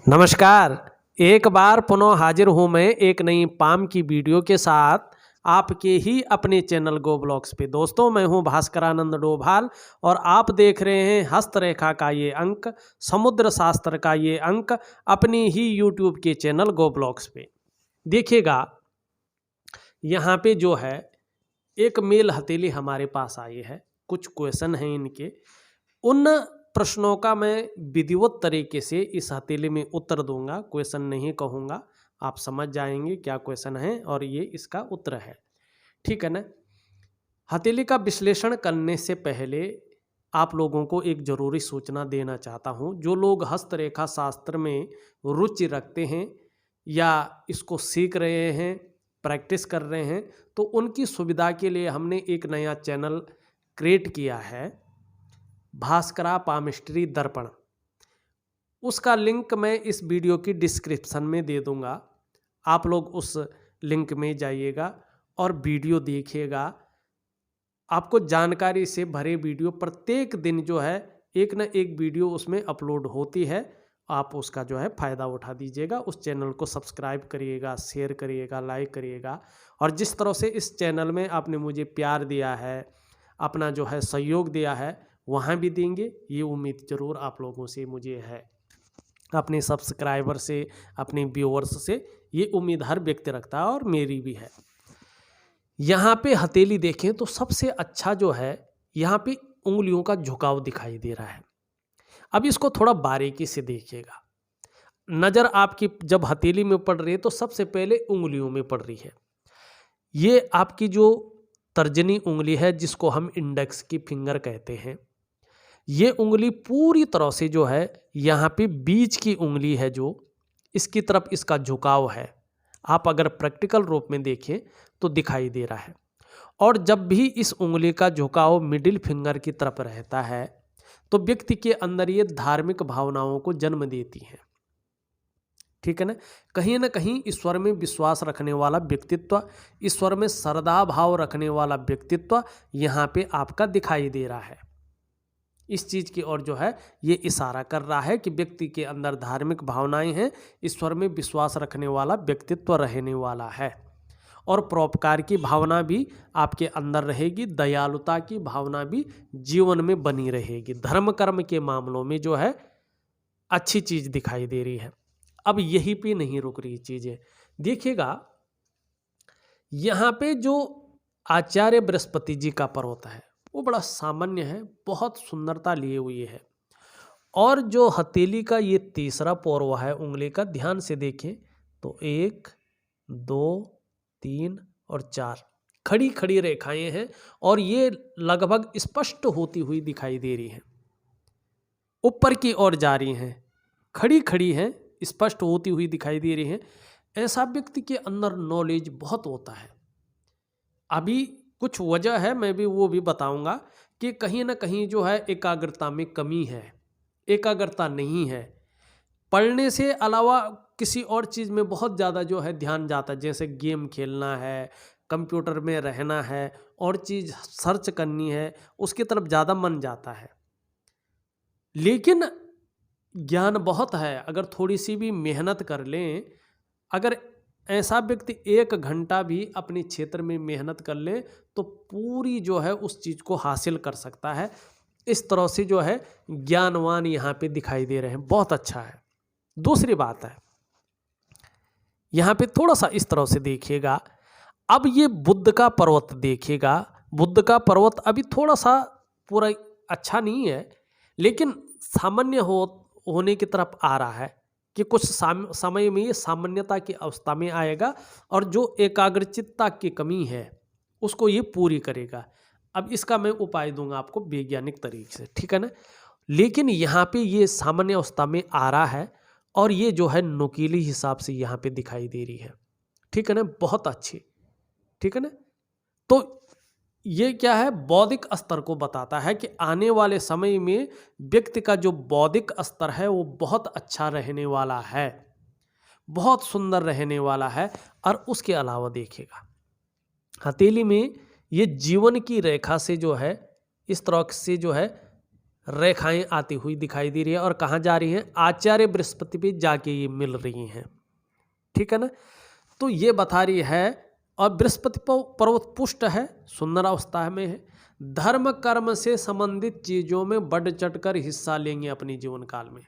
नमस्कार। एक बार पुनः हाजिर हूँ मैं एक नई पाम की वीडियो के साथ आपके ही अपने चैनल गो ब्लॉग्स पे। दोस्तों, मैं हूँ भास्करानंद डोभाल और आप देख रहे हैं हस्तरेखा का ये अंक, समुद्र शास्त्र का ये अंक अपनी ही यूट्यूब के चैनल गो ब्लॉग्स पे। देखिएगा, यहाँ पे जो है एक मेल हथेली हमारे पास आई है। कुछ क्वेश्चन हैं इनके, उन प्रश्नों का मैं विधिवत तरीके से इस हथेली में उत्तर दूंगा। क्वेश्चन नहीं कहूँगा, आप समझ जाएंगे क्या क्वेश्चन है और ये इसका उत्तर है। ठीक है ना। हथेली का विश्लेषण करने से पहले आप लोगों को एक जरूरी सूचना देना चाहता हूँ। जो लोग हस्तरेखा शास्त्र में रुचि रखते हैं या इसको सीख रहे हैं, प्रैक्टिस कर रहे हैं, तो उनकी सुविधा के लिए हमने एक नया चैनल क्रिएट किया है, भास्करा पामिस्ट्री दर्पण। उसका लिंक मैं इस वीडियो की डिस्क्रिप्शन में दे दूंगा। आप लोग उस लिंक में जाइएगा और वीडियो देखिएगा। आपको जानकारी से भरे वीडियो प्रत्येक दिन जो है एक न एक वीडियो उसमें अपलोड होती है। आप उसका जो है फ़ायदा उठा दीजिएगा। उस चैनल को सब्सक्राइब करिएगा, शेयर करिएगा, लाइक करिएगा। और जिस तरह से इस चैनल में आपने मुझे प्यार दिया है, अपना जो है सहयोग दिया है, वहाँ भी देंगे, ये उम्मीद ज़रूर आप लोगों से मुझे है। अपने सब्सक्राइबर से, अपने व्यूअर्स से ये उम्मीद हर व्यक्ति रखता है और मेरी भी है। यहाँ पे हथेली देखें तो सबसे अच्छा जो है यहाँ पे उंगलियों का झुकाव दिखाई दे रहा है। अब इसको थोड़ा बारीकी से देखिएगा। नज़र आपकी जब हथेली में पड़ रही है तो सबसे पहले उंगलियों में पड़ रही है। ये आपकी जो तर्जनी उंगली है, जिसको हम इंडेक्स की फिंगर कहते हैं, ये उंगली पूरी तरह से जो है यहाँ पे बीच की उंगली है, जो इसकी तरफ इसका झुकाव है। आप अगर प्रैक्टिकल रूप में देखें तो दिखाई दे रहा है। और जब भी इस उंगली का झुकाव मिडिल फिंगर की तरफ रहता है तो व्यक्ति के अंदर ये धार्मिक भावनाओं को जन्म देती है। ठीक है ना कहीं ईश्वर में विश्वास रखने वाला व्यक्तित्व, ईश्वर में श्रद्धा भाव रखने वाला व्यक्तित्व यहाँ पे आपका दिखाई दे रहा है। इस चीज़ की ओर जो है ये इशारा कर रहा है कि व्यक्ति के अंदर धार्मिक भावनाएं हैं, ईश्वर में विश्वास रखने वाला व्यक्तित्व रहने वाला है। और परोपकार की भावना भी आपके अंदर रहेगी, दयालुता की भावना भी जीवन में बनी रहेगी। धर्म कर्म के मामलों में जो है अच्छी चीज़ दिखाई दे रही है। अब यही पे नहीं रुक रही चीज़ें। देखिएगा, यहाँ पे जो आचार्य बृहस्पति जी का पर्वत है वो बड़ा सामान्य है, बहुत सुंदरता लिए हुई है। और जो हथेली का ये तीसरा पौरव है उंगली का, ध्यान से देखें तो 1, 2, 3 और 4 खड़ी खड़ी रेखाएं हैं और ये लगभग स्पष्ट होती हुई दिखाई दे रही हैं, ऊपर की ओर जा रही हैं, खड़ी खड़ी हैं, स्पष्ट होती हुई दिखाई दे रही हैं। ऐसा व्यक्ति के अंदर नॉलेज बहुत होता है। अभी कुछ वजह है, मैं भी वो भी बताऊंगा कि कहीं ना कहीं जो है एकाग्रता में कमी है, एकाग्रता नहीं है। पढ़ने से अलावा किसी और चीज़ में बहुत ज़्यादा जो है ध्यान जाता है, जैसे गेम खेलना है, कंप्यूटर में रहना है, और चीज़ सर्च करनी है, उसकी तरफ ज़्यादा मन जाता है। लेकिन ज्ञान बहुत है, अगर थोड़ी सी भी मेहनत कर लें, अगर ऐसा व्यक्ति 1 घंटा भी अपने क्षेत्र में मेहनत कर ले तो पूरी जो है उस चीज़ को हासिल कर सकता है। इस तरह से जो है ज्ञानवान यहाँ पे दिखाई दे रहे हैं, बहुत अच्छा है। दूसरी बात है, यहाँ पे थोड़ा सा इस तरह से देखिएगा। अब ये बुद्ध का पर्वत देखिएगा। बुद्ध का पर्वत अभी थोड़ा सा पूरा अच्छा नहीं है, लेकिन सामान्य होने की तरफ आ रहा है कि कुछ समय में ये सामान्यता की अवस्था में आएगा और जो एकाग्रचित्ता की कमी है उसको ये पूरी करेगा। अब इसका मैं उपाय दूंगा आपको वैज्ञानिक तरीके से, ठीक है ना। लेकिन यहाँ पे ये सामान्य अवस्था में आ रहा है और ये जो है नुकीली हिसाब से यहाँ पे दिखाई दे रही है, ठीक है ना, बहुत अच्छी, ठीक है ना। तो ये क्या है, बौद्धिक स्तर को बताता है कि आने वाले समय में व्यक्ति का जो बौद्धिक स्तर है वो बहुत अच्छा रहने वाला है, बहुत सुंदर रहने वाला है। और उसके अलावा देखिएगा, हथेली में ये जीवन की रेखा से जो है इस तरह से जो है रेखाएं आती हुई दिखाई दे रही है और कहाँ जा रही हैं, आचार्य बृहस्पति पे जाके ये मिल रही हैं। ठीक है ना। तो ये बता रही है, और बृहस्पति पर्वत पुष्ट है, सुंदर अवस्था में है, धर्म कर्म से संबंधित चीजों में बढ़ चढ़कर हिस्सा लेंगे अपने जीवन काल में,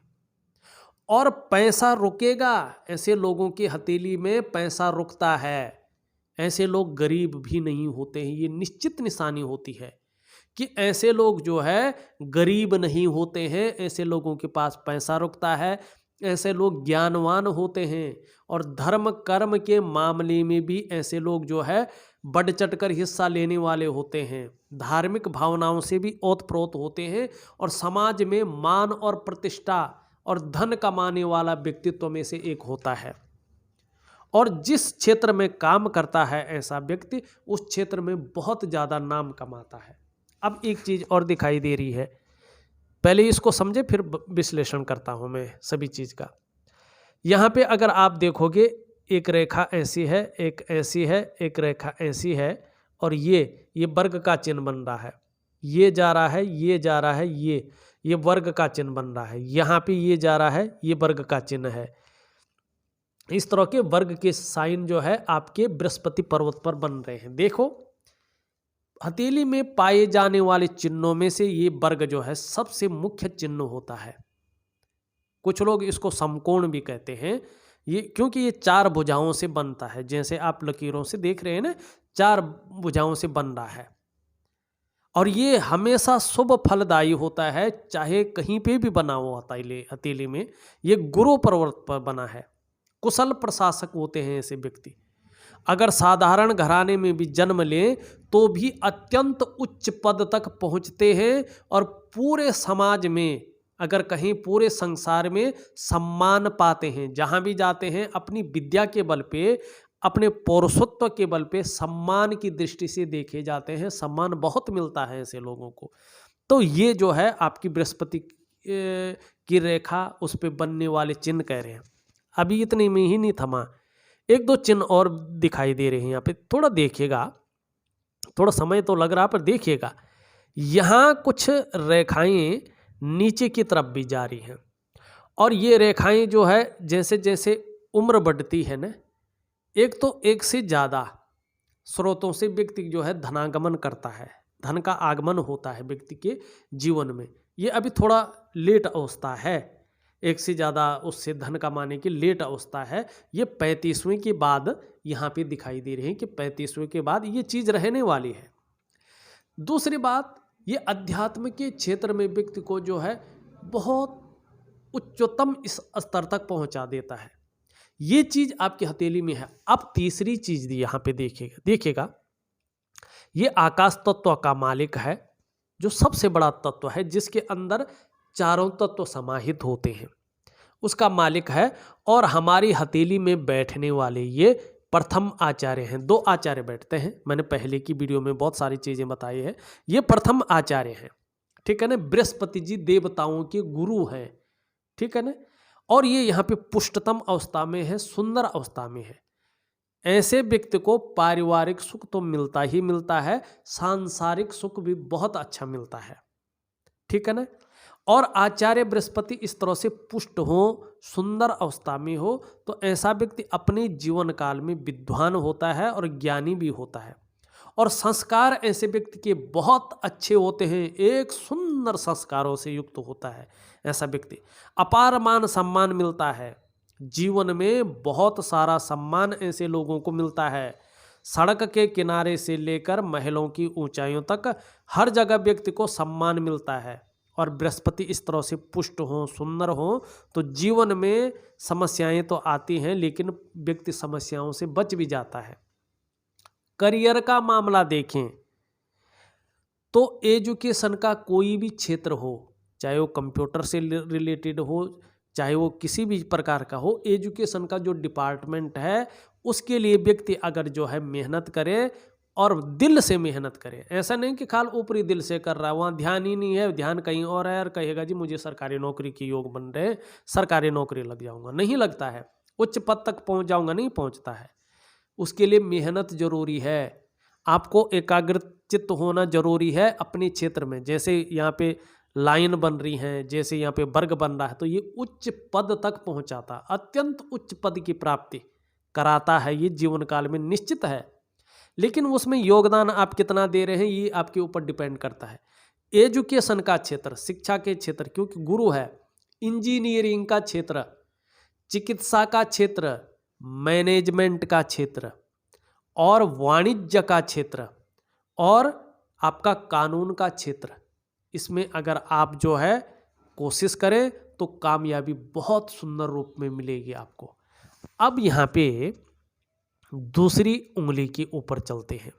और पैसा रुकेगा। ऐसे लोगों की हथेली में पैसा रुकता है। ऐसे लोग गरीब भी नहीं होते हैं, ये निश्चित निशानी होती है कि ऐसे लोग जो है गरीब नहीं होते हैं, ऐसे लोगों के पास पैसा रुकता है, ऐसे लोग ज्ञानवान होते हैं, और धर्म कर्म के मामले में भी ऐसे लोग जो है बढ़ चढ़कर हिस्सा लेने वाले होते हैं, धार्मिक भावनाओं से भी ओतप्रोत होते हैं, और समाज में मान और प्रतिष्ठा और धन कमाने वाला व्यक्तित्व में से एक होता है। और जिस क्षेत्र में काम करता है ऐसा व्यक्ति, उस क्षेत्र में बहुत ज़्यादा नाम कमाता है। अब एक चीज़ और दिखाई दे रही है, पहले इसको समझे फिर विश्लेषण करता हूँ मैं सभी चीज़ का। यहाँ पे अगर आप देखोगे, एक रेखा ऐसी है, एक ऐसी है, एक रेखा ऐसी है, और ये वर्ग का चिन्ह बन रहा है, ये जा रहा है, ये जा रहा है, ये वर्ग का चिन्ह बन रहा है, यहाँ पे ये जा रहा है, ये वर्ग का चिन्ह है। इस तरह के वर्ग के साइन जो है आपके बृहस्पति पर्वत पर बन रहे हैं। देखो, हथेली में पाए जाने वाले चिन्हों में से ये वर्ग जो है सबसे मुख्य चिन्ह होता है। कुछ लोग इसको समकोण भी कहते हैं, ये क्योंकि ये 4 भुजाओं से बनता है, जैसे आप लकीरों से देख रहे हैं ना, 4 भुजाओं से बन रहा है, और ये हमेशा शुभ फलदायी होता है, चाहे कहीं पे भी बना हो हथेली में। ये गुरु पर्वत पर बना है, कुशल प्रशासक होते हैं ऐसे व्यक्ति। अगर साधारण घराने में भी जन्म लें तो भी अत्यंत उच्च पद तक पहुंचते हैं, और पूरे समाज में, अगर कहीं पूरे संसार में सम्मान पाते हैं। जहां भी जाते हैं अपनी विद्या के बल पे, अपने पौरुषत्व के बल पे सम्मान की दृष्टि से देखे जाते हैं, सम्मान बहुत मिलता है ऐसे लोगों को। तो ये जो है आपकी बृहस्पति की रेखा, उस पे बनने वाले चिन्ह कह रहे हैं। अभी इतने में ही नहीं थमा, 1-2 चिन्ह और दिखाई दे रहे हैं यहाँ पे, थोड़ा देखिएगा, थोड़ा समय तो लग रहा पर देखिएगा। यहाँ कुछ रेखाएं नीचे की तरफ भी जा रही हैं, और ये रेखाएं जो है जैसे जैसे उम्र बढ़ती है ना, एक तो एक से ज़्यादा स्रोतों से व्यक्ति जो है धनागमन करता है, धन का आगमन होता है व्यक्ति के जीवन में। ये अभी थोड़ा लेट अवस्था है, एक से ज़्यादा उससे धन कमाने की लेट अवस्था है। ये 35वें के बाद यहाँ पे दिखाई दे रहे हैं कि 35वें के बाद ये चीज़ रहने वाली है। दूसरी बात, ये अध्यात्म के क्षेत्र में व्यक्ति को जो है बहुत उच्चतम इस स्तर तक पहुँचा देता है। ये चीज़ आपकी हथेली में है। अब तीसरी चीज़ यहाँ पे देखिएगा, ये आकाश तत्व का मालिक है, जो सबसे बड़ा तत्व है, जिसके अंदर चारों तत्व समाहित होते हैं, उसका मालिक है। और हमारी हथेली में बैठने वाले ये प्रथम आचार्य हैं। 2 आचार्य बैठते हैं, मैंने पहले की वीडियो में बहुत सारी चीज़ें बताई है। ये प्रथम आचार्य हैं, ठीक है ना। बृहस्पति जी देवताओं के गुरु हैं, ठीक है ना। और ये यहाँ पे पुष्टतम अवस्था में है, सुंदर अवस्था में है। ऐसे व्यक्ति को पारिवारिक सुख तो मिलता ही मिलता है, सांसारिक सुख भी बहुत अच्छा मिलता है, ठीक है ना। और आचार्य बृहस्पति इस तरह से पुष्ट हो, सुंदर अवस्था में हो, तो ऐसा व्यक्ति अपने जीवन काल में विद्वान होता है और ज्ञानी भी होता है। और संस्कार ऐसे व्यक्ति के बहुत अच्छे होते हैं, एक सुंदर संस्कारों से युक्त होता है ऐसा व्यक्ति। अपार मान सम्मान मिलता है, जीवन में बहुत सारा सम्मान ऐसे लोगों को मिलता है। सड़क के किनारे से लेकर महलों की ऊंचाइयों तक हर जगह व्यक्ति को सम्मान मिलता है। और बृहस्पति इस तरह से पुष्ट हो, सुंदर हो, तो जीवन में समस्याएं तो आती हैं, लेकिन व्यक्ति समस्याओं से बच भी जाता है। करियर का मामला देखें तो एजुकेशन का कोई भी क्षेत्र हो, चाहे वो कंप्यूटर से रिलेटेड हो, चाहे वो किसी भी प्रकार का हो, एजुकेशन का जो डिपार्टमेंट है उसके लिए व्यक्ति अगर जो है मेहनत करे और दिल से मेहनत करे, ऐसा नहीं कि खाली ऊपरी दिल से कर रहा है, वहाँ ध्यान ही नहीं है, ध्यान कहीं और है, और कहेगा जी मुझे सरकारी नौकरी के योग बन रहे, सरकारी नौकरी लग जाऊंगा, नहीं लगता है, उच्च पद तक पहुँच जाऊंगा, नहीं पहुँचता है। उसके लिए मेहनत जरूरी है, आपको एकाग्रचित्त होना जरूरी है अपने क्षेत्र में। जैसे यहाँ पे लाइन बन रही हैं, जैसे यहाँ पे वर्ग बन रहा है, तो ये उच्च पद तक पहुँचाता, अत्यंत उच्च पद की प्राप्ति कराता है ये जीवन काल में, निश्चित है। लेकिन उसमें योगदान आप कितना दे रहे हैं ये आपके ऊपर डिपेंड करता है। एजुकेशन का क्षेत्र, शिक्षा के क्षेत्र, क्योंकि गुरु है, इंजीनियरिंग का क्षेत्र, चिकित्सा का क्षेत्र, मैनेजमेंट का क्षेत्र और वाणिज्य का क्षेत्र और आपका कानून का क्षेत्र, इसमें अगर आप जो है कोशिश करें तो कामयाबी बहुत सुंदर रूप में मिलेगी आपको। अब यहाँ पे दूसरी उंगली के ऊपर चलते हैं,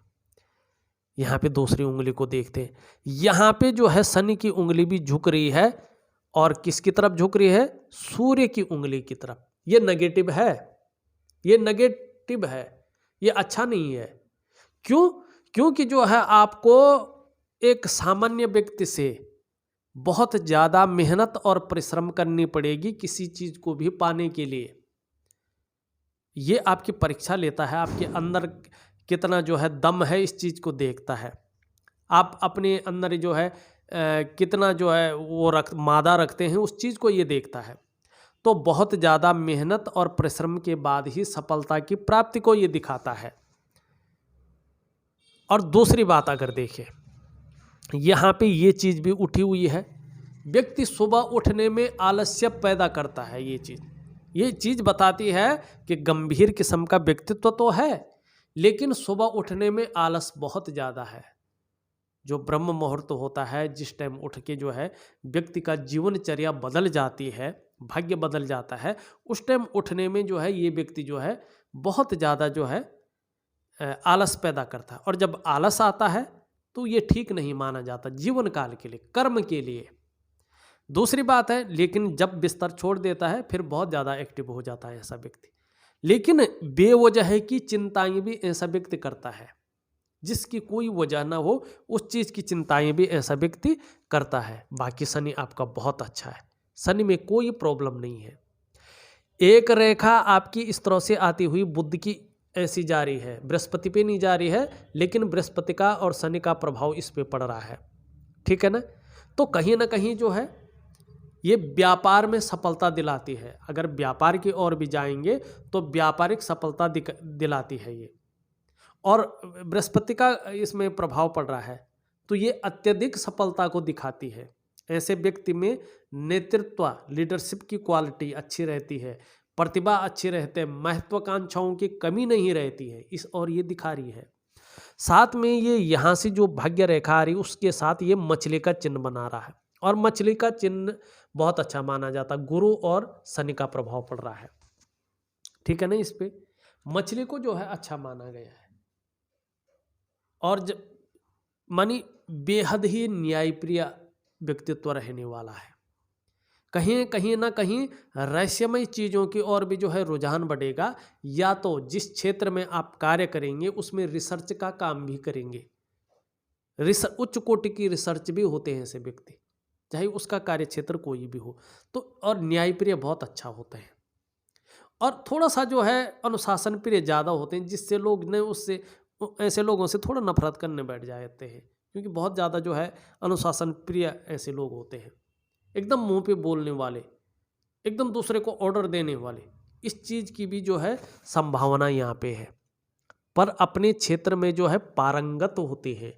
यहाँ पे दूसरी उंगली को देखते हैं। यहाँ पे जो है शनि की उंगली भी झुक रही है, और किसकी तरफ झुक रही है? सूर्य की उंगली की तरफ। ये नेगेटिव है, ये नेगेटिव है, ये अच्छा नहीं है। क्यों? क्योंकि जो है आपको एक सामान्य व्यक्ति से बहुत ज़्यादा मेहनत और परिश्रम करनी पड़ेगी किसी चीज़ को भी पाने के लिए। ये आपकी परीक्षा लेता है, आपके अंदर कितना जो है दम है इस चीज़ को देखता है। आप अपने अंदर जो है कितना जो है वो मादा रखते हैं, उस चीज़ को ये देखता है। तो बहुत ज़्यादा मेहनत और परिश्रम के बाद ही सफलता की प्राप्ति को ये दिखाता है। और दूसरी बात अगर देखें, यहाँ पे ये चीज़ भी उठी हुई है, व्यक्ति सुबह उठने में आलस्य पैदा करता है। ये चीज़ बताती है कि गंभीर किस्म का व्यक्तित्व तो है, लेकिन सुबह उठने में आलस बहुत ज़्यादा है। जो ब्रह्म मुहूर्त होता है, जिस टाइम उठ के जो है व्यक्ति का जीवनचर्या बदल जाती है, भाग्य बदल जाता है, उस टाइम उठने में जो है ये व्यक्ति जो है बहुत ज़्यादा जो है आलस पैदा करता है। और जब आलस आता है तो ये ठीक नहीं माना जाता जीवन काल के लिए, कर्म के लिए। दूसरी बात है, लेकिन जब बिस्तर छोड़ देता है फिर बहुत ज़्यादा एक्टिव हो जाता है ऐसा व्यक्ति। लेकिन बेवजह की चिंताएं भी ऐसा व्यक्ति करता है, जिसकी कोई वजह ना हो उस चीज़ की चिंताएं भी ऐसा व्यक्ति करता है। बाकी शनि आपका बहुत अच्छा है, शनि में कोई प्रॉब्लम नहीं है। एक रेखा आपकी इस तरह से आती हुई बुध की ऐसी जा रही है, बृहस्पति पे नहीं जा रही है, लेकिन बृहस्पति का और शनि का प्रभाव इस पे पड़ रहा है, ठीक है ना। तो कहीं ना कहीं जो है ये व्यापार में सफलता दिलाती है। अगर व्यापार की ओर भी जाएंगे तो व्यापारिक सफलता दिलाती है ये। और बृहस्पति का इसमें प्रभाव पड़ रहा है तो ये अत्यधिक सफलता को दिखाती है। ऐसे व्यक्ति में नेतृत्व, लीडरशिप की क्वालिटी अच्छी रहती है, प्रतिभा अच्छी रहते हैं, महत्वाकांक्षाओं की कमी नहीं रहती है, इस और ये दिखा रही है। साथ में ये यहाँ से जो भाग्य रेखा आ रही है उसके साथ ये मछली का चिन्ह बना रहा है, और मछली का चिन्ह बहुत अच्छा माना जाता है। गुरु और शनि का प्रभाव पड़ रहा है, ठीक है ना। इस पे मछली को जो है अच्छा माना गया है, और मानी बेहद ही न्यायप्रिय व्यक्तित्व रहने वाला है। कहीं ना कहीं रहस्यमय चीज़ों की ओर भी जो है रुझान बढ़ेगा, या तो जिस क्षेत्र में आप कार्य करेंगे उसमें रिसर्च का काम भी करेंगे। उच्च कोटि की रिसर्च भी होते हैं ऐसे व्यक्ति, चाहे उसका कार्य क्षेत्र कोई भी हो। तो और न्यायप्रिय बहुत अच्छा होते हैं, और थोड़ा सा जो है अनुशासन प्रिय ज़्यादा होते हैं, जिससे लोग ने उससे ऐसे लोगों से थोड़ा नफरत करने बैठ जाते हैं, क्योंकि बहुत ज़्यादा जो है अनुशासन प्रिय ऐसे लोग होते हैं, एकदम मुंह पे बोलने वाले, एकदम दूसरे को ऑर्डर देने वाले। इस चीज़ की भी जो है संभावना यहाँ पे है, पर अपने क्षेत्र में जो है पारंगत होते हैं,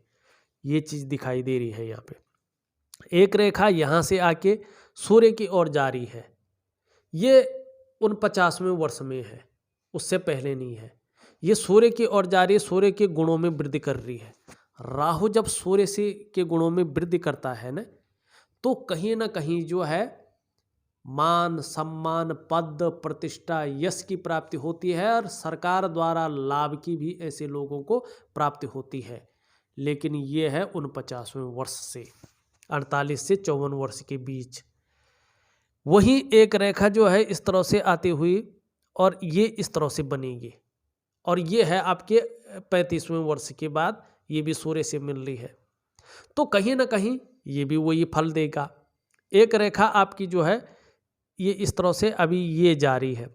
ये चीज़ दिखाई दे रही है यहाँ पे। एक रेखा यहाँ से आके सूर्य की ओर जा रही है, ये 49वें वर्ष में है, उससे पहले नहीं है। ये सूर्य की ओर जा रही है, सूर्य के गुणों में वृद्धि कर रही है। राहु जब सूर्य से के गुणों में वृद्धि करता है ना, तो कहीं ना कहीं जो है मान सम्मान, पद, प्रतिष्ठा, यश की प्राप्ति होती है, और सरकार द्वारा लाभ की भी ऐसे लोगों को प्राप्ति होती है। लेकिन ये है 49वें वर्ष से 48 से 54 वर्ष के बीच। वही एक रेखा जो है इस तरह से आती हुई, और ये इस तरह से बनेगी, और ये है आपके 35वें वर्ष के बाद, ये भी सूर्य से मिल रही है। तो कहीं ना कहीं ये भी वही फल देगा। एक रेखा आपकी जो है ये इस तरह से अभी ये जा रही है,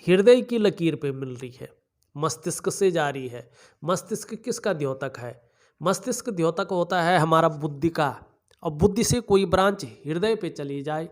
हृदय की लकीर पे मिल रही है, मस्तिष्क से जा रही है। मस्तिष्क किसका द्योतक है? मस्तिष्क द्योतक होता है हमारा बुद्धि का, और बुद्धि से कोई ब्रांच हृदय पे चली जाए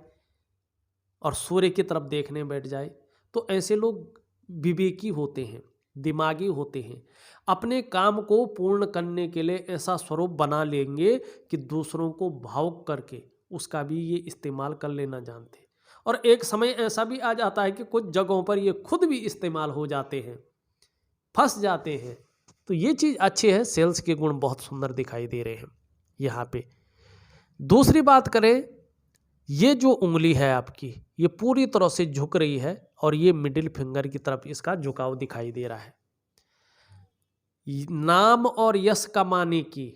और सूर्य की तरफ देखने बैठ जाए, तो ऐसे लोग विवेकी होते हैं, दिमागी होते हैं। अपने काम को पूर्ण करने के लिए ऐसा स्वरूप बना लेंगे कि दूसरों को भावुक करके उसका भी ये इस्तेमाल कर लेना जानते हैं। और एक समय ऐसा भी आ जाता है कि कुछ जगहों पर ये खुद भी इस्तेमाल हो जाते हैं, फंस जाते हैं। तो ये चीज़ अच्छी है, सेल्स के गुण बहुत सुंदर दिखाई दे रहे हैं यहाँ पे। दूसरी बात करें, ये जो उंगली है आपकी, ये पूरी तरह से झुक रही है और ये मिडिल फिंगर की तरफ इसका झुकाव दिखाई दे रहा है। नाम और यश कमाने की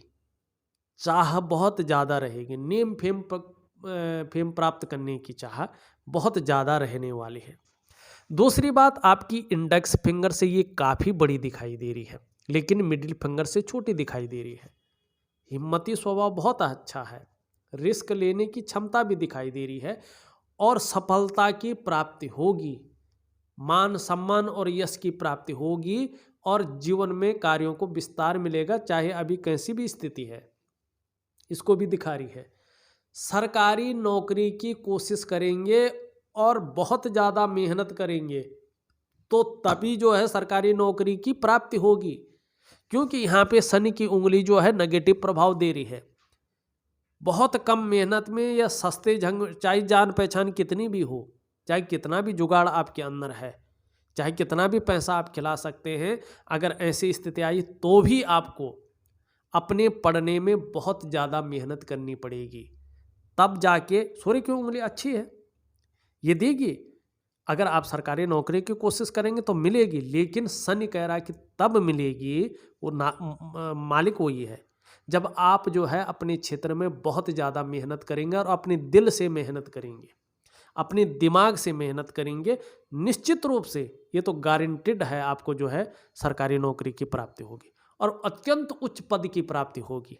चाह बहुत ज़्यादा रहेगी, नेम फेम प्राप्त करने की चाह बहुत ज़्यादा रहने वाली है। दूसरी बात, आपकी इंडेक्स फिंगर से ये काफ़ी बड़ी दिखाई दे रही है, लेकिन मिडिल फिंगर से छोटी दिखाई दे रही है। हिम्मती स्वभाव बहुत अच्छा है, रिस्क लेने की क्षमता भी दिखाई दे रही है और सफलता की प्राप्ति होगी, मान सम्मान और यश की प्राप्ति होगी और जीवन में कार्यों को विस्तार मिलेगा, चाहे अभी कैसी भी स्थिति है, इसको भी दिखा रही है। सरकारी नौकरी की कोशिश करेंगे और बहुत ज़्यादा मेहनत करेंगे तो तभी जो है सरकारी नौकरी की प्राप्ति होगी, क्योंकि यहाँ पे शनि की उंगली जो है नेगेटिव प्रभाव दे रही है। बहुत कम मेहनत में या सस्ते ढंग, चाहे जान पहचान कितनी भी हो, चाहे कितना भी जुगाड़ आपके अंदर है, चाहे कितना भी पैसा आप खिला सकते हैं, अगर ऐसी स्थिति आई तो भी आपको अपने पढ़ने में बहुत ज़्यादा मेहनत करनी पड़ेगी, तब जाके सूर्य की उंगली अच्छी है, ये देगी। अगर आप सरकारी नौकरी की कोशिश करेंगे तो मिलेगी, लेकिन शनि कह रहा है कि तब मिलेगी, वो मालिक वही है जब आप जो है अपने क्षेत्र में बहुत ज़्यादा मेहनत करेंगे और अपने दिल से मेहनत करेंगे, अपने दिमाग से मेहनत करेंगे। निश्चित रूप से ये तो गारंटेड है, आपको जो है सरकारी नौकरी की प्राप्ति होगी और अत्यंत उच्च पद की प्राप्ति होगी,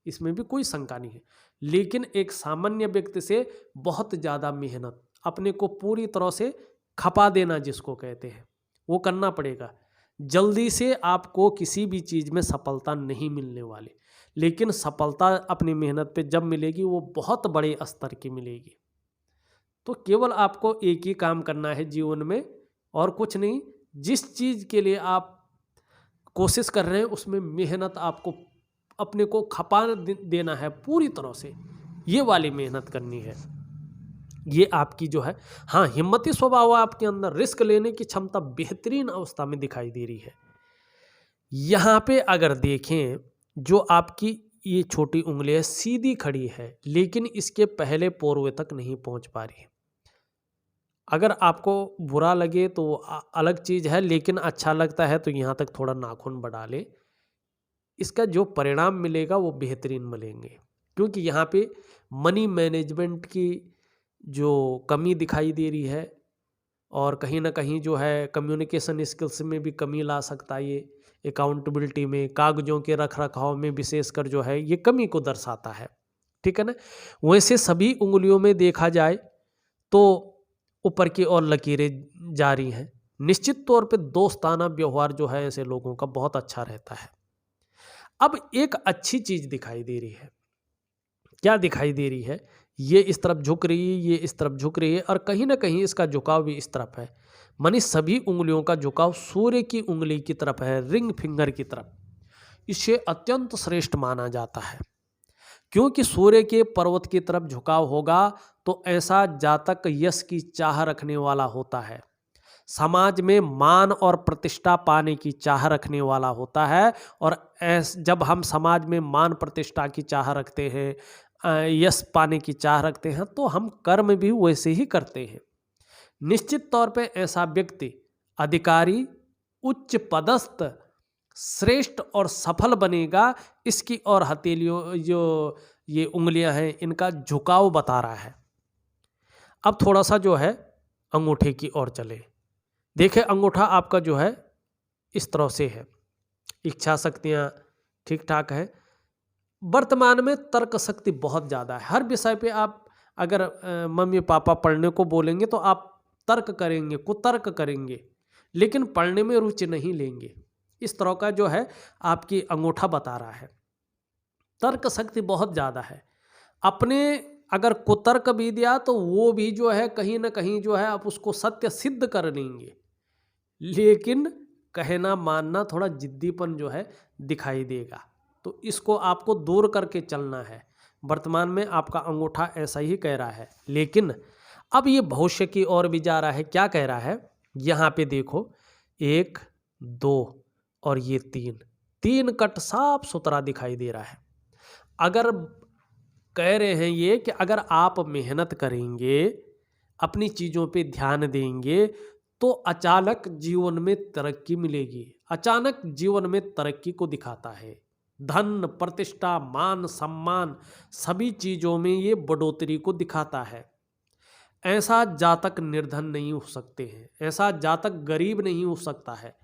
इसमें भी कोई शंका नहीं है। लेकिन एक सामान्य व्यक्ति से बहुत ज़्यादा मेहनत, अपने को पूरी तरह से खपा देना जिसको कहते हैं, वो करना पड़ेगा। जल्दी से आपको किसी भी चीज़ में सफलता नहीं मिलने वाली, लेकिन सफलता अपनी मेहनत पे जब मिलेगी वो बहुत बड़े स्तर की मिलेगी। तो केवल आपको एक ही काम करना है जीवन में और कुछ नहीं। जिस चीज़ के लिए आप कोशिश कर रहे हैं उसमें मेहनत आपको अपने को खपा देना है पूरी तरह से, ये वाली मेहनत करनी है। ये आपकी जो है, हाँ, हिम्मती स्वभाव आपके अंदर, रिस्क लेने की क्षमता बेहतरीन अवस्था में दिखाई दे रही है। यहाँ पे अगर देखें, जो आपकी ये छोटी उंगली है सीधी खड़ी है, लेकिन इसके पहले पोरवे तक नहीं पहुँच पा रही है। अगर आपको बुरा लगे तो अलग चीज़ है, लेकिन अच्छा लगता है तो यहाँ तक थोड़ा नाखून बढ़ा ले, इसका जो परिणाम मिलेगा वो बेहतरीन मिलेंगे। क्योंकि यहाँ पे मनी मैनेजमेंट की जो कमी दिखाई दे रही है और कहीं ना कहीं जो है कम्युनिकेशन स्किल्स में भी कमी ला सकता है, ये अकाउंटेबिलिटी में, कागजों के रख रखाव में विशेषकर जो है ये कमी को दर्शाता है, ठीक है ना। वैसे सभी उंगलियों में देखा जाए तो ऊपर की ओर लकीरें जारी हैं। निश्चित तौर पे दोस्ताना व्यवहार जो है ऐसे लोगों का बहुत अच्छा रहता है। अब एक अच्छी चीज दिखाई दे रही है, क्या दिखाई दे रही है, ये इस तरफ झुक रही है, ये इस तरफ झुक रही है और कहीं ना कहीं इसका झुकाव भी इस तरफ है, मानी सभी उंगलियों का झुकाव सूर्य की उंगली की तरफ है, रिंग फिंगर की तरफ। इसे अत्यंत श्रेष्ठ माना जाता है, क्योंकि सूर्य के पर्वत की तरफ झुकाव होगा तो ऐसा जातक यश की चाह रखने वाला होता है, समाज में मान और प्रतिष्ठा पाने की चाह रखने वाला होता है। और जब हम समाज में मान प्रतिष्ठा की चाह रखते हैं, यश पाने की चाह रखते हैं, तो हम कर्म भी वैसे ही करते हैं। निश्चित तौर पे ऐसा व्यक्ति अधिकारी, उच्च पदस्थ, श्रेष्ठ और सफल बनेगा। इसकी और हथेलियों, जो ये उंगलियां हैं, इनका झुकाव बता रहा है। अब थोड़ा सा जो है अंगूठे की ओर चले। देखें, अंगूठा आपका जो है इस तरह से है, इच्छा शक्तियाँ ठीक ठाक है। वर्तमान में तर्क शक्ति बहुत ज़्यादा है। हर विषय पे आप अगर मम्मी पापा पढ़ने को बोलेंगे तो आप तर्क करेंगे, कुतर्क करेंगे, लेकिन पढ़ने में रुचि नहीं लेंगे। इस तरह का जो है आपकी अंगूठा बता रहा है। तर्क शक्ति बहुत ज़्यादा है। अपने अगर कुतर्क भी दिया तो वो भी जो है कहीं ना कहीं जो है आप उसको सत्य सिद्ध कर लेंगे, लेकिन कहना मानना थोड़ा जिद्दीपन जो है दिखाई देगा। तो इसको आपको दूर करके चलना है। वर्तमान में आपका अंगूठा ऐसा ही कह रहा है, लेकिन अब ये भविष्य की ओर भी जा रहा है। क्या कह रहा है, यहाँ पे देखो 1 2 और ये 3 कट साफ सुथरा दिखाई दे रहा है। अगर कह रहे हैं ये कि अगर आप मेहनत करेंगे, अपनी चीज़ों पे ध्यान देंगे तो अचानक जीवन में तरक्की मिलेगी। अचानक जीवन में तरक्की को दिखाता है। धन, प्रतिष्ठा, मान, सम्मान सभी चीज़ों में ये बढ़ोतरी को दिखाता है। ऐसा जातक निर्धन नहीं हो सकते हैं, ऐसा जातक गरीब नहीं हो सकता है,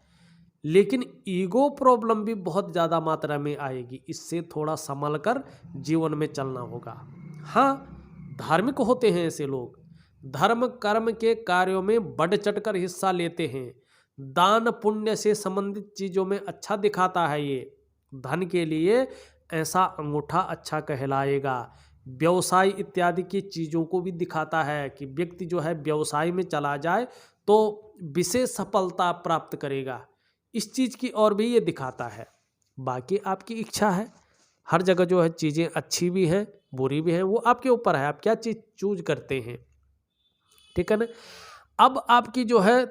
लेकिन ईगो प्रॉब्लम भी बहुत ज़्यादा मात्रा में आएगी। इससे थोड़ा संभल कर जीवन में चलना होगा। हाँ, धार्मिक होते हैं ऐसे लोग, धर्म कर्म के कार्यों में बढ़ चढ़कर हिस्सा लेते हैं, दान पुण्य से संबंधित चीज़ों में अच्छा दिखाता है ये। धन के लिए ऐसा अंगूठा अच्छा कहलाएगा। व्यवसाय इत्यादि की चीज़ों को भी दिखाता है कि व्यक्ति जो है व्यवसाय में चला जाए तो विशेष सफलता प्राप्त करेगा। इस चीज़ की ओर भी ये दिखाता है। बाकी आपकी इच्छा है, हर जगह जो है चीज़ें अच्छी भी हैं बुरी भी हैं, वो आपके ऊपर है, आप क्या चीज़ चूज करते हैं। ठीक है ना। अब आपकी जो है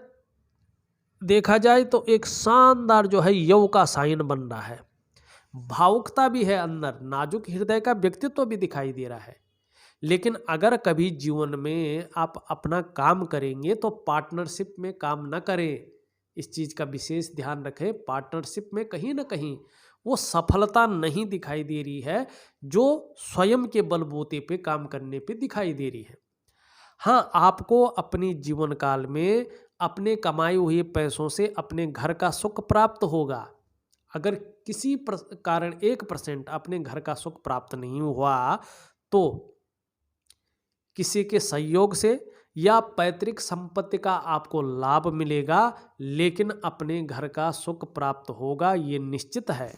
देखा जाए तो एक शानदार जो है यव का साइन बन रहा है। भावुकता भी है अंदर, नाजुक हृदय का व्यक्तित्व भी दिखाई दे रहा है। लेकिन अगर कभी जीवन में आप अपना काम करेंगे तो पार्टनरशिप में काम ना करें। इस चीज़ का विशेष ध्यान रखें। पार्टनरशिप में कहीं ना कहीं वो सफलता नहीं दिखाई दे रही है जो स्वयं के बलबूते पे काम करने पे दिखाई दे रही है। हाँ, आपको अपनी जीवन काल में अपने कमाए हुए पैसों से अपने घर का सुख प्राप्त होगा। अगर किसी कारण 1% अपने घर का सुख प्राप्त नहीं हुआ तो किसी के सहयोग से या पैतृक संपत्ति का आपको लाभ मिलेगा, लेकिन अपने घर का सुख प्राप्त होगा, ये निश्चित है।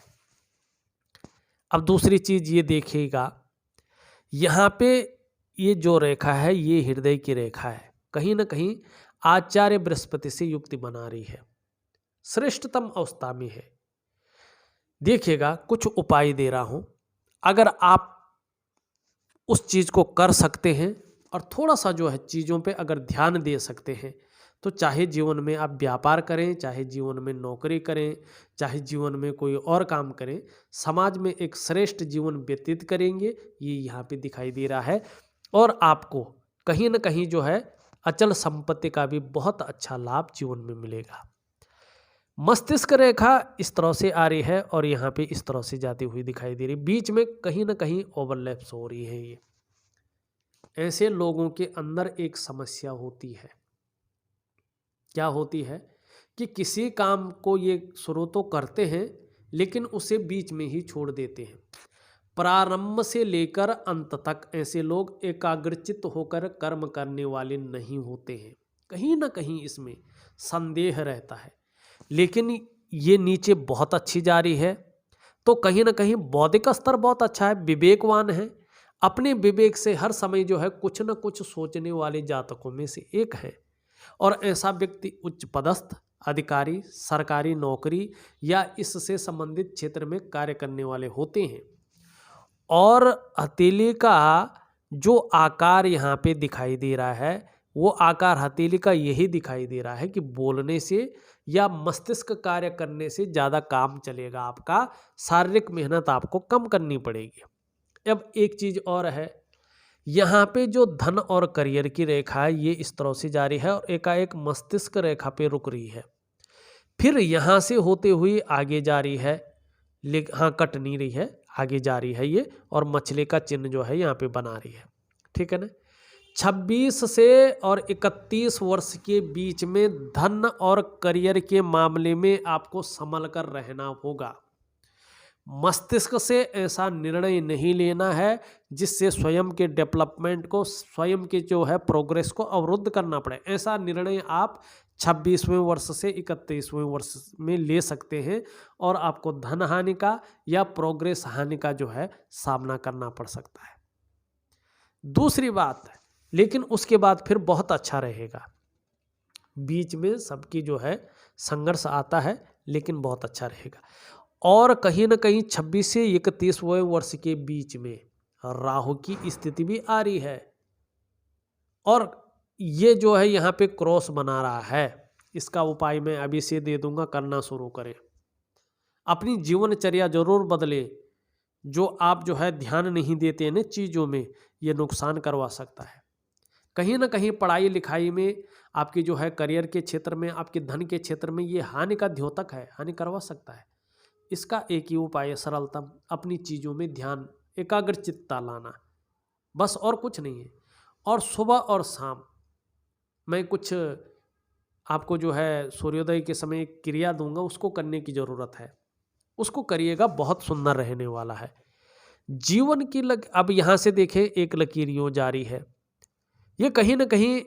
अब दूसरी चीज ये देखिएगा, यहाँ पे ये जो रेखा है ये हृदय की रेखा है। कहीं ना कहीं आचार्य बृहस्पति से युक्ति बना रही है, श्रेष्ठतम अवस्था में है। देखिएगा, कुछ उपाय दे रहा हूं, अगर आप उस चीज को कर सकते हैं और थोड़ा सा जो है चीज़ों पे अगर ध्यान दे सकते हैं तो चाहे जीवन में आप व्यापार करें, चाहे जीवन में नौकरी करें, चाहे जीवन में कोई और काम करें, समाज में एक श्रेष्ठ जीवन व्यतीत करेंगे, ये यहाँ पे दिखाई दे रहा है। और आपको कहीं ना कहीं जो है अचल संपत्ति का भी बहुत अच्छा लाभ जीवन में मिलेगा। मस्तिष्क रेखा इस तरह से आ रही है और यहाँ पे इस तरह से जाती हुई दिखाई दे रही, बीच में कहीं ना कहीं ओवरलैप्स हो रही है। ये ऐसे लोगों के अंदर एक समस्या होती है। क्या होती है कि किसी काम को ये शुरू तो करते हैं लेकिन उसे बीच में ही छोड़ देते हैं। प्रारंभ से लेकर अंत तक ऐसे लोग एकाग्रचित्त होकर कर्म करने वाले नहीं होते हैं। कहीं ना कहीं इसमें संदेह रहता है, लेकिन ये नीचे बहुत अच्छी जा रही है तो कहीं ना कहीं बौद्धिक स्तर बहुत अच्छा है, विवेकवान है, अपने विवेक से हर समय जो है कुछ न कुछ सोचने वाले जातकों में से एक है। और ऐसा व्यक्ति उच्च पदस्थ अधिकारी, सरकारी नौकरी या इससे संबंधित क्षेत्र में कार्य करने वाले होते हैं। और हथेली का जो आकार यहाँ पे दिखाई दे रहा है वो आकार हथेली का यही दिखाई दे रहा है कि बोलने से या मस्तिष्क कार्य करने से ज़्यादा काम चलेगा आपका, शारीरिक मेहनत आपको कम करनी पड़ेगी। अब एक चीज़ और है, यहाँ पे जो धन और करियर की रेखा है ये इस तरह से जारी है और एकाएक मस्तिष्क रेखा पे रुक रही है, फिर यहाँ से होते हुए आगे जा रही है, लेकिन हाँ कट नहीं रही है, आगे जा रही है ये, और मछली का चिन्ह जो है यहाँ पे बना रही है। ठीक है ना। 26 से और 31 वर्ष के बीच में धन और करियर के मामले में आपको संभल कर रहना होगा। मस्तिष्क से ऐसा निर्णय नहीं लेना है जिससे स्वयं के डेवलपमेंट को, स्वयं के जो है प्रोग्रेस को अवरुद्ध करना पड़े। ऐसा निर्णय आप 26वें वर्ष से 31वें वर्ष में ले सकते हैं और आपको धन हानि का या प्रोग्रेस हानि का जो है सामना करना पड़ सकता है। दूसरी बात, लेकिन उसके बाद फिर बहुत अच्छा रहेगा। बीच में सबकी जो है संघर्ष आता है, लेकिन बहुत अच्छा रहेगा। और कहीं न कहीं 26 से 31वें वर्ष के बीच में राहु की स्थिति भी आ रही है, और ये जो है यहाँ पे क्रॉस बना रहा है। इसका उपाय मैं अभी से दे दूंगा, करना शुरू करें। अपनी जीवनचर्या जरूर बदलें। जो आप जो है ध्यान नहीं देते हैं ना चीज़ों में, ये नुकसान करवा सकता है। कहीं ना कहीं पढ़ाई लिखाई में, आपकी जो है करियर के क्षेत्र में, आपके धन के क्षेत्र में ये हानि का द्योतक है, हानि करवा सकता है। इसका एक ही उपाय है सरलतम, अपनी चीज़ों में ध्यान, एकाग्रचित्ता लाना, बस और कुछ नहीं है। और सुबह और शाम मैं कुछ आपको जो है सूर्योदय के समय एक क्रिया दूंगा, उसको करने की ज़रूरत है। उसको करिएगा, बहुत सुंदर रहने वाला है। जीवन की अब यहाँ से देखें, एक लकीर यूं जारी है, ये कहीं ना कहीं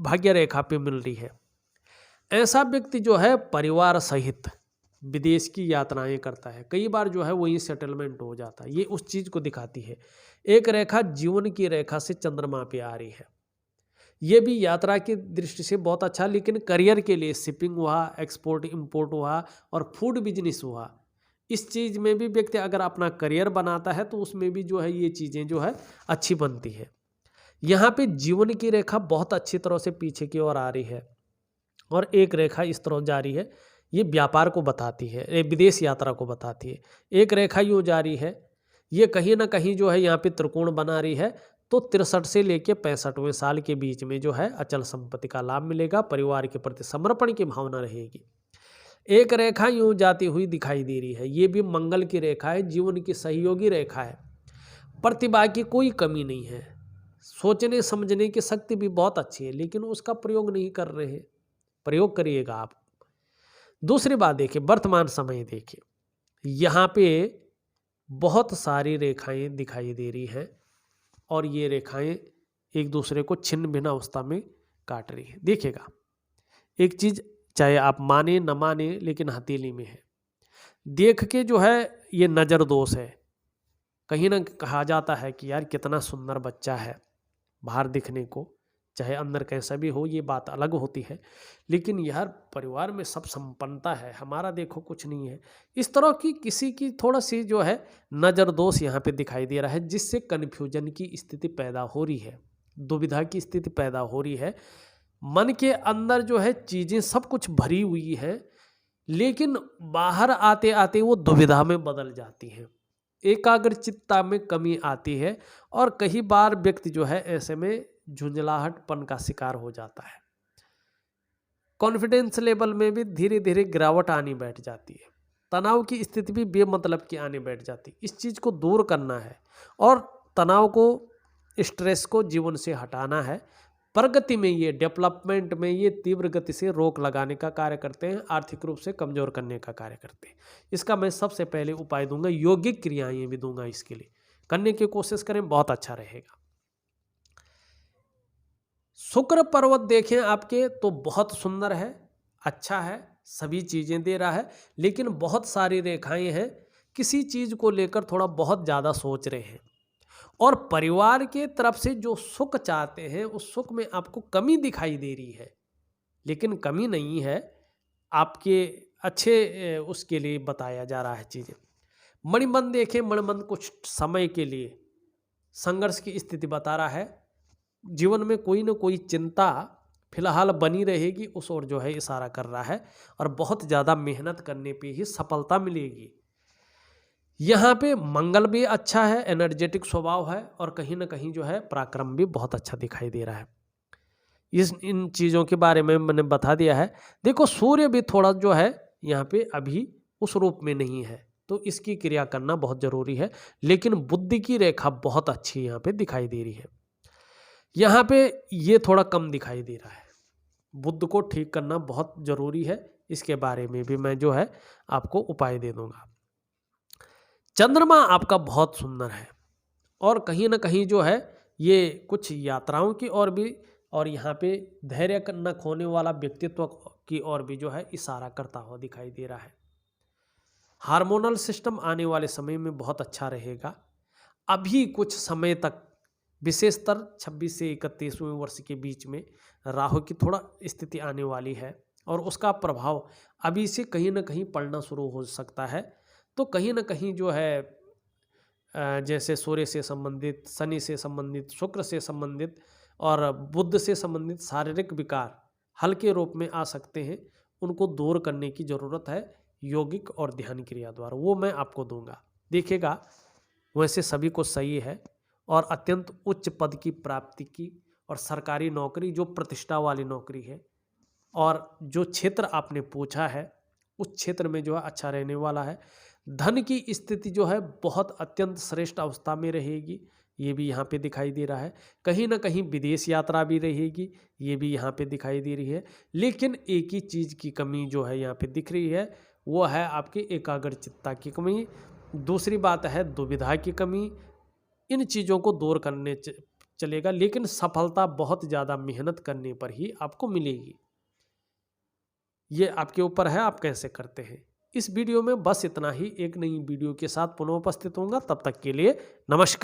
भाग्य रेखा पे मिल रही है। ऐसा व्यक्ति जो है परिवार सहित विदेश की यात्राएं करता है, कई बार जो है वहीं सेटलमेंट हो जाता है। ये उस चीज को दिखाती है। एक रेखा जीवन की रेखा से चंद्रमा पे आ रही है, ये भी यात्रा की दृष्टि से बहुत अच्छा, लेकिन करियर के लिए शिपिंग हुआ, एक्सपोर्ट इंपोर्ट हुआ और फूड बिजनेस हुआ, इस चीज़ में भी व्यक्ति अगर अपना करियर बनाता है तो उसमें भी जो है ये चीज़ें जो है अच्छी बनती है। यहाँ पे जीवन की रेखा बहुत अच्छी तरह से पीछे की ओर आ रही है, और एक रेखा इस तरह जा रही है, ये व्यापार को बताती है, विदेश यात्रा को बताती है। एक रेखा यूँ जा रही है, ये कहीं ना कहीं जो है यहाँ पे त्रिकोण बना रही है। तो 63 से लेकर 65वें साल के बीच में जो है अचल संपत्ति का लाभ मिलेगा, परिवार के प्रति समर्पण की भावना रहेगी। एक रेखा यूं जाती हुई दिखाई दे रही है, ये भी मंगल की रेखा है, जीवन की सहयोगी रेखा है। प्रतिभा की कोई कमी नहीं है, सोचने समझने की शक्ति भी बहुत अच्छी है, लेकिन उसका प्रयोग नहीं कर रहे हैं। प्रयोग करिएगा आप। दूसरी बात देखिए, वर्तमान समय देखिए, यहाँ पे बहुत सारी रेखाएं दिखाई दे रही हैं, और ये रेखाएं एक दूसरे को छिन्न भिन्न अवस्था में काट रही है। देखिएगा, एक चीज चाहे आप माने न माने, लेकिन हथेली में है। देख के जो है ये नज़र दोष है। कहीं ना कहा जाता है कि यार कितना सुंदर बच्चा है, बाहर दिखने को, चाहे अंदर कैसा भी हो, ये बात अलग होती है, लेकिन यार परिवार में सब संपन्नता है, हमारा देखो कुछ नहीं है। इस तरह की किसी की थोड़ा सी जो है नज़र दोष यहाँ पे दिखाई दे रहा है, जिससे कन्फ्यूजन की स्थिति पैदा हो रही है, दुविधा की स्थिति पैदा हो रही है। मन के अंदर जो है चीज़ें सब कुछ भरी हुई है, लेकिन बाहर आते आते वो दुविधा में बदल जाती हैं, एकाग्रचित्ता में कमी आती है, और कई बार व्यक्ति जो है ऐसे में झुंझलाहटपन का शिकार हो जाता है। कॉन्फिडेंस लेवल में भी धीरे धीरे गिरावट आनी बैठ जाती है, तनाव की स्थिति भी बेमतलब की आने बैठ जाती है। इस चीज़ को दूर करना है, और तनाव को, स्ट्रेस को जीवन से हटाना है। प्रगति में, ये डेवलपमेंट में ये तीव्र गति से रोक लगाने का कार्य करते हैं, आर्थिक रूप से कमजोर करने का कार्य करते हैं। इसका मैं सबसे पहले उपाय दूंगा, यौगिक क्रियाएं भी दूंगा, इसके लिए करने की कोशिश करें, बहुत अच्छा रहेगा। शुक्र पर्वत देखें आपके तो बहुत सुंदर है, अच्छा है, सभी चीज़ें दे रहा है, लेकिन बहुत सारी रेखाएं हैं, किसी चीज़ को लेकर थोड़ा बहुत ज़्यादा सोच रहे हैं, और परिवार के तरफ से जो सुख चाहते हैं उस सुख में आपको कमी दिखाई दे रही है, लेकिन कमी नहीं है, आपके अच्छे उसके लिए बताया जा रहा है चीज़ें। मणिबंध देखें, मणिबंध कुछ समय के लिए संघर्ष की स्थिति बता रहा है, जीवन में कोई ना कोई चिंता फिलहाल बनी रहेगी, उस ओर जो है इशारा कर रहा है, और बहुत ज़्यादा मेहनत करने पे ही सफलता मिलेगी। यहाँ पे मंगल भी अच्छा है, एनर्जेटिक स्वभाव है, और कहीं ना कहीं जो है पराक्रम भी बहुत अच्छा दिखाई दे रहा है। इन चीज़ों के बारे में मैंने बता दिया है। देखो, सूर्य भी थोड़ा जो है यहाँ पे अभी उस रूप में नहीं है, तो इसकी क्रिया करना बहुत ज़रूरी है, लेकिन बुद्धि की रेखा बहुत अच्छी यहाँ पे दिखाई दे रही है। यहाँ पे ये थोड़ा कम दिखाई दे रहा है, बुद्ध को ठीक करना बहुत ज़रूरी है, इसके बारे में भी मैं जो है आपको उपाय दे दूंगा। चंद्रमा आपका बहुत सुंदर है, और कहीं ना कहीं जो है ये कुछ यात्राओं की ओर भी, और यहाँ पे धैर्य न खोने वाला व्यक्तित्व की ओर भी जो है इशारा करता हुआ दिखाई दे रहा है। हार्मोनल सिस्टम आने वाले समय में बहुत अच्छा रहेगा। अभी कुछ समय तक विशेषतर 26 से 31वें वर्ष के बीच में राहु की थोड़ा स्थिति आने वाली है और उसका प्रभाव अभी से कहीं ना कहीं पड़ना शुरू हो सकता है। तो कहीं ना कहीं जो है जैसे सूर्य से संबंधित, शनि से संबंधित, शुक्र से संबंधित और बुध से संबंधित शारीरिक विकार हल्के रूप में आ सकते हैं। उनको दूर करने की ज़रूरत है यौगिक और ध्यान क्रिया द्वारा, वो मैं आपको दूंगा। देखिएगा, वैसे सभी को सही है और अत्यंत उच्च पद की प्राप्ति की और सरकारी नौकरी जो प्रतिष्ठा वाली नौकरी है और जो क्षेत्र आपने पूछा है उस क्षेत्र में जो है अच्छा रहने वाला है। धन की स्थिति जो है बहुत अत्यंत श्रेष्ठ अवस्था में रहेगी, ये भी यहाँ पे दिखाई दे रहा है। कहीं ना कहीं विदेश यात्रा भी रहेगी, ये भी यहाँ पे दिखाई दे रही है। लेकिन एक ही चीज़ की कमी जो है यहाँ पे दिख रही है, वो है आपकी एकाग्रचित्ता की कमी। दूसरी बात है दुविधा की कमी। इन चीज़ों को दूर करने चलेगा, लेकिन सफलता बहुत ज़्यादा मेहनत करने पर ही आपको मिलेगी। ये आपके ऊपर है, आप कैसे करते हैं। इस वीडियो में बस इतना ही। एक नई वीडियो के साथ पुनः उपस्थित होऊंगा, तब तक के लिए नमस्कार।